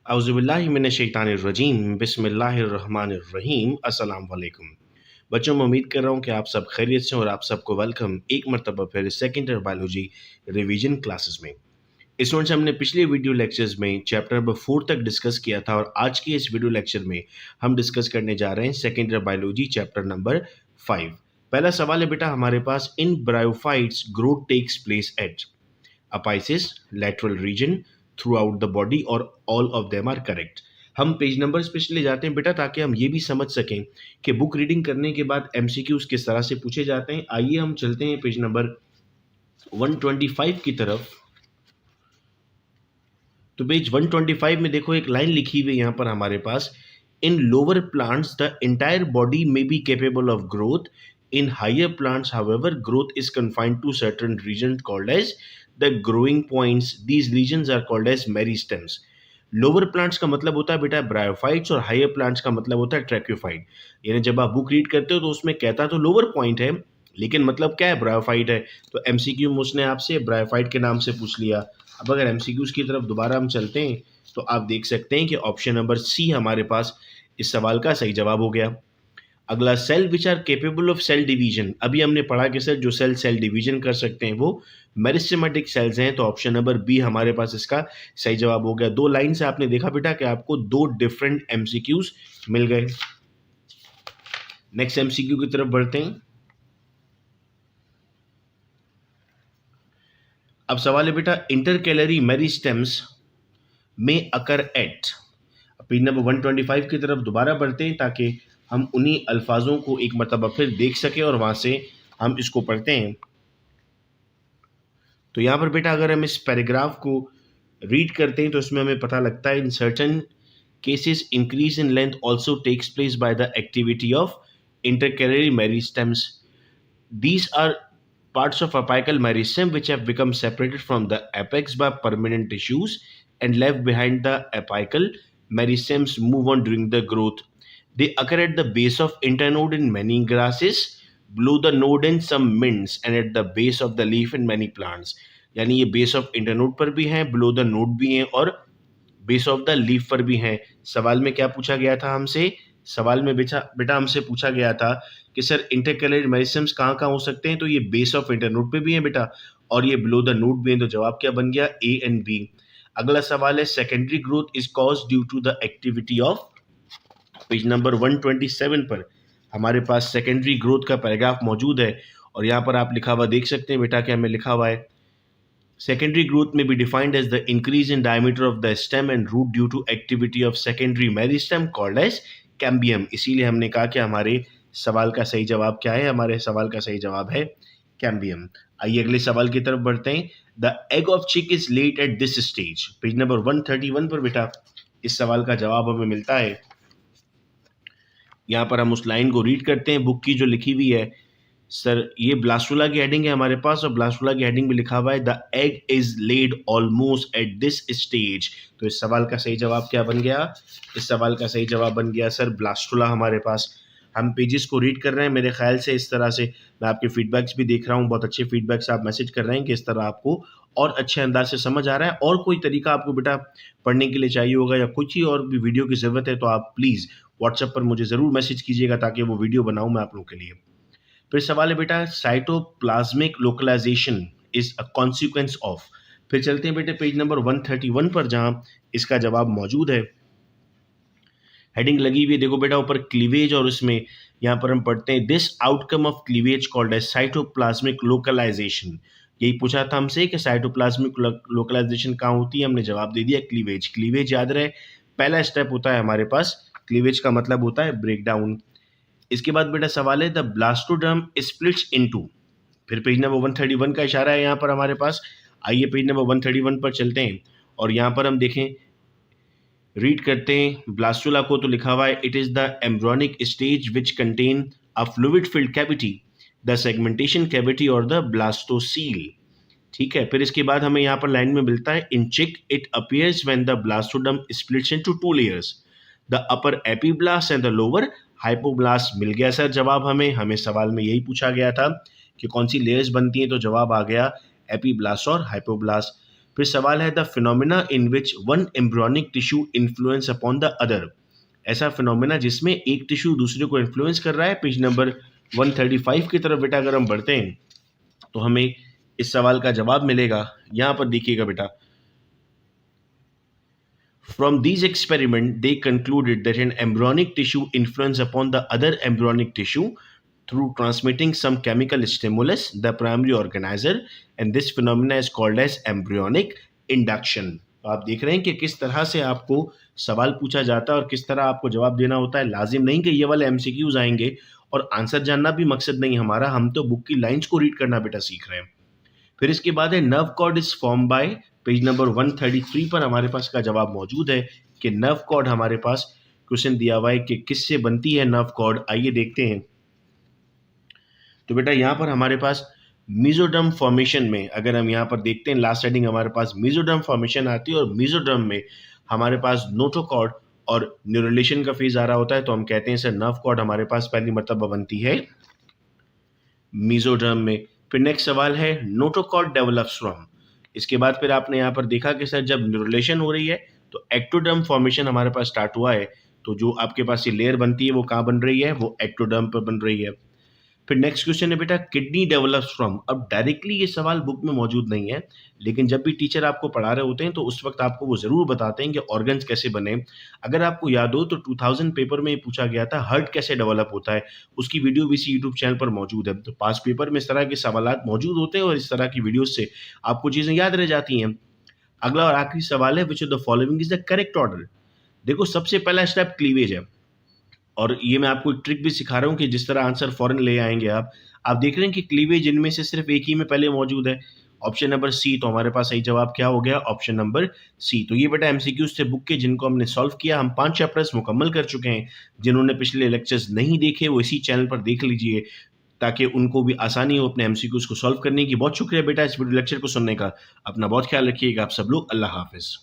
औज़ुबिल्लाहिमिनश्शैतानिर्रजीम बिस्मिल्लाहिर्रहमानिर्रहीम अस्सलाम वालेकुम। बच्चों मैं उम्मीद कर रहा हूँ कि आप सब खैरियत से और आप सबको वेलकम एक मरतबा फिर second year biology revision classes में। स्टूडेंट्स हमने पिछले वीडियो लेक्चर्स में चैप्टर नंबर 4 तक डिस्कस किया था और आज के इस वीडियो लेक्चर में हम डिस्कस करने जा रहे हैं second year biology chapter number 5। पहला सवाल है बेटा हमारे पास, in bryophytes growth takes place at apices lateral region throughout the body और all of them are correct. हम पेज नंबर्स पे चले जाते हैं बेटा ताकि हम ये भी समझ सकें कि बुक रीडिंग करने के बाद एमसीक्यूज किस तरह से पूछे जाते हैं। आइए हम चलते हैं पेज नंबर 125 की तरफ। तो पेज 125 में देखो एक लाइन लिखी हुई है यहाँ पर हमारे पास, in lower plants the entire body may be capable of growth, in higher plants however growth is confined to certain region called as the growing points, these regions are called as meristems. Lower plants का मतलब होता है बेटा bryophytes और higher plants का मतलब होता है ट्रैक्योफाइट। यानी जब आप बुक रीड करते हो तो उसमें कहता तो लोअर पॉइंट है लेकिन मतलब क्या है, ब्रायोफाइट है। तो एमसीक्यू में उसने आपसे ब्रायोफाइट के नाम से पूछ लिया। अब अगर एमसीक्यूज की तरफ दोबारा हम चलते हैं तो आप देख सकते हैं कि ऑप्शन नंबर सी हमारे पास इस सवाल का सही जवाब हो गया। अगला, cell which are capable of cell division. अभी हमने पढ़ा कि सर जो सेल डिवीजन कर सकते हैं वो मेरिस्टेमेटिक सेल्स हैं, तो ऑप्शन नंबर बी हमारे पास इसका सही जवाब हो गया। दो लाइन से आपने देखा बेटा कि आपको दो डिफरेंट एमसीक्यूज मिल गए। नेक्स्ट एमसीक्यू की तरफ बढ़ते हैं। अब सवाल है बेटा, इंटरकैलरी मेरिस्टेम्स में अकर एट। पेज नंबर 125 की तरफ दोबारा बढ़ते हैं ताकि हम उन्हीं अल्फाजों को एक मरतबा फिर देख सकें और वहां से हम इसको पढ़ते हैं। तो यहां पर बेटा अगर हम इस पैराग्राफ को रीड करते हैं तो इसमें हमें पता लगता है, in certain cases increase in length also takes place by the activity of intercalary meristems. These are parts of apical meristem which have become separated from the apex by permanent tissues and left behind. The apical meristems move on during the growth. They occur at the base of internode in many grasses, below the node in some mints, and at the base of the leaf in many plants. यानी ये base of internode पर भी हैं, below the node भी हैं और base of the leaf पर भी हैं। सवाल में क्या पूछा गया था हमसे? सवाल में बेटा हमसे पूछा गया था कि सर इंटरकैलरी मेरिस्टेम्स कहाँ कहाँ हो सकते हैं, तो ये बेस ऑफ इंटरनोड पे भी है बेटा और ये बिलो द नोड भी है। तो जवाब क्या बन गया? A and B. अगला सवाल है, secondary growth is cause due to the activity of. Page number 127 पर हमारे पास सेकेंडरी ग्रोथ का पैराग्राफ मौजूद है और यहाँ पर आप लिखा हुआ देख सकते हैं बेटा, क्या हमें लिखा हुआ है, secondary growth may be defined as the increase in diameter of the stem and root due to activity of secondary meristem called as cambium। इसीलिए हमने कहा कि हमारे सवाल का सही जवाब क्या है? हमारे सवाल का सही जवाब है कैम्बियम। आइए अगले सवाल की तरफ बढ़ते हैं। The egg of chick is late at this stage. Page number 131 पर बेटा इस सवाल का जवाब हमें मिलता है। यहाँ पर हम उस लाइन को रीड करते हैं बुक की जो लिखी हुई है। सर ये ब्लास्टुला की हेडिंग है हमारे पास और ब्लास्टुला की हेडिंग में लिखा हुआ है, the egg is laid almost at this stage. तो इस सवाल का सही जवाब क्या बन गया? इस सवाल का सही जवाब बन गया सर ब्लास्टुला हमारे पास। हम पेजेस को रीड कर रहे हैं मेरे ख्याल से इस तरह से। मैं आपके फीडबैक्स भी देख रहा हूँ, बहुत अच्छे फीडबैक्स आप मैसेज कर रहे हैं कि इस तरह आपको और अच्छे अंदाज से समझ आ रहा है। और कोई तरीका आपको बेटा पढ़ने के लिए चाहिए होगा या कुछ ही और भी वीडियो की ज़रूरत है तो आप प्लीज़ व्हाट्सएप पर मुझे ज़रूर मैसेज कीजिएगा ताकि वो वीडियो बनाऊँ मैं आप लोगों के लिए। फिर सवाल है बेटा, cytoplasmic localisation is a consequence of. फिर चलते हैं बेटे पेज नंबर 131 पर जहां इसका जवाब मौजूद है। हेडिंग लगी हुई है देखो बेटा ऊपर, क्लीवेज, और उसमें यहाँ पर हम पढ़ते हैं, this outcome of cleavage called as cytoplasmic localisation. यही पूछा था हमसे कि साइटोप्लाज्मिक लोकलाइजेशन कहाँ होती है, हमने जवाब दे दिया क्लीवेज। क्लीवेज याद रहे पहला स्टेप होता है हमारे पास, क्लीवेज का मतलब होता है ब्रेकडाउन। इसके बाद बेटा सवाल है, द ब्लास्टोडर्म स्प्लिट्स इनटू। फिर पेज नंबर 131 का इशारा है यहाँ पर हमारे पास। आइए पेज नंबर 131 पर चलते हैं और यहाँ पर हम देखें, रीड करते हैं ब्लास्टुला को। तो लिखा हुआ है, it is the embryonic stage which contain a fluid filled cavity, the segmentation cavity और द ब्लास्टोसील। ठीक है, फिर इसके बाद हमें यहाँ पर लाइन में मिलता है, in chick it appears when the blastoderm splits into two layers, the upper epiblast and the lower hypoblast. मिल गया सर जवाब हमें सवाल में यही पूछा गया था कि कौन सी लेयर्स बनती हैं, तो जवाब आ गया एपीब्लास्ट और हाइपोब्लास्ट। फिर सवाल है the phenomena in which one embryonic tissue influence upon the other. ऐसा फिनोमिना जिसमें एक टिश्यू दूसरे को इन्फ्लुएंस कर रहा है। पेज नंबर 135 की तरफ बेटा अगर हम बढ़ते हैं तो हमें इस सवाल का जवाब मिलेगा। यहां पर देखिएगा बेटा, from these experiments they concluded that an embryonic tissue influence upon the other embryonic tissue through transmitting some chemical stimulus the primary organizer, and this phenomena is called as embryonic induction। तो आप देख रहे हैं कि किस तरह से आपको सवाल पूछा जाता है और किस तरह आपको जवाब देना होता है। लाजिम नहीं कि ये वाले एमसीक्यूज आएंगे और आंसर जानना भी मकसद नहीं हमारा, हम तो बुक की लाइंस को रीड करना बेटा सीख रहे हैं। फिर इसके बाद है nerve cord is form by, page number 133 पर हमारे पास का जवाब मौजूद है कि नर्व कॉर्ड हमारे पास क्वेश्चन दिया हुआ है कि किससे बनती है नर्व कॉर्ड। आइए देखते हैं। तो बेटा यहाँ पर हमारे पास मेसोडर्म फॉर्मेशन में अगर हम यहाँ पर देखते हैं, लास्ट हेडिंग हमारे पास मेसोडर्म फॉर्मेशन आती है और मेसोडर्म में हमारे पास नोटोकॉर्ड और न्यूरलेशन का फेज आ रहा होता है। तो हम कहते हैं सर नर्व कॉर्ड हमारे पास पहली मर्तबा बनती है मेसोडर्म में। फिर नेक्स्ट सवाल है नोटोकॉर्ड डेवलप्स फ्रॉम। इसके बाद फिर आपने यहाँ पर देखा कि सर जब न्यूरलेशन हो रही है तो एक्टोडर्म फॉर्मेशन हमारे पास स्टार्ट हुआ है। तो जो आपके पास ये लेयर बनती है वो कहाँ बन रही है, वो एक्टोडर्म पर बन रही है। फिर नेक्स्ट क्वेश्चन है बेटा किडनी डेवलप्स फ्रॉम। अब डायरेक्टली ये सवाल बुक में मौजूद नहीं है, लेकिन जब भी टीचर आपको पढ़ा रहे होते हैं तो उस वक्त आपको वो जरूर बताते हैं कि ऑर्गन्स कैसे बने। अगर आपको याद हो तो 2000 पेपर में ये पूछा गया था हार्ट कैसे डेवलप होता है, उसकी वीडियो भी इसी यूट्यूब चैनल पर मौजूद है। तो पास पेपर में इस तरह के सवाल मौजूद होते हैं और इस तरह की वीडियो से आपको चीजें याद रह जाती हैं। अगला और आखिरी सवाल है which of the following is the correct order. देखो सबसे पहला स्टेप क्लीवेज है और ये मैं आपको एक ट्रिक भी सिखा रहा हूँ कि जिस तरह आंसर फौरन ले आएंगे आप देख रहे हैं कि क्लीवेज इनमें से सिर्फ एक ही में पहले मौजूद है, ऑप्शन नंबर सी। तो हमारे पास सही जवाब क्या हो गया, ऑप्शन नंबर सी। तो ये बेटा एमसीक्यूज थे बुक के जिनको हमने सॉल्व किया। हम 5 चैप्टर्स मुकम्मल कर चुके हैं। जिन्होंने पिछले लेक्चर्स नहीं देखे वो इसी चैनल पर देख लीजिए ताकि उनको भी आसानी हो अपने एमसीक्यूज को सॉल्व करने की। बहुत शुक्रिया बेटा इस वीडियो लेक्चर को सुनने का। अपना बहुत ख्याल रखिएगा आप सब लोग। अल्लाह हाफिज।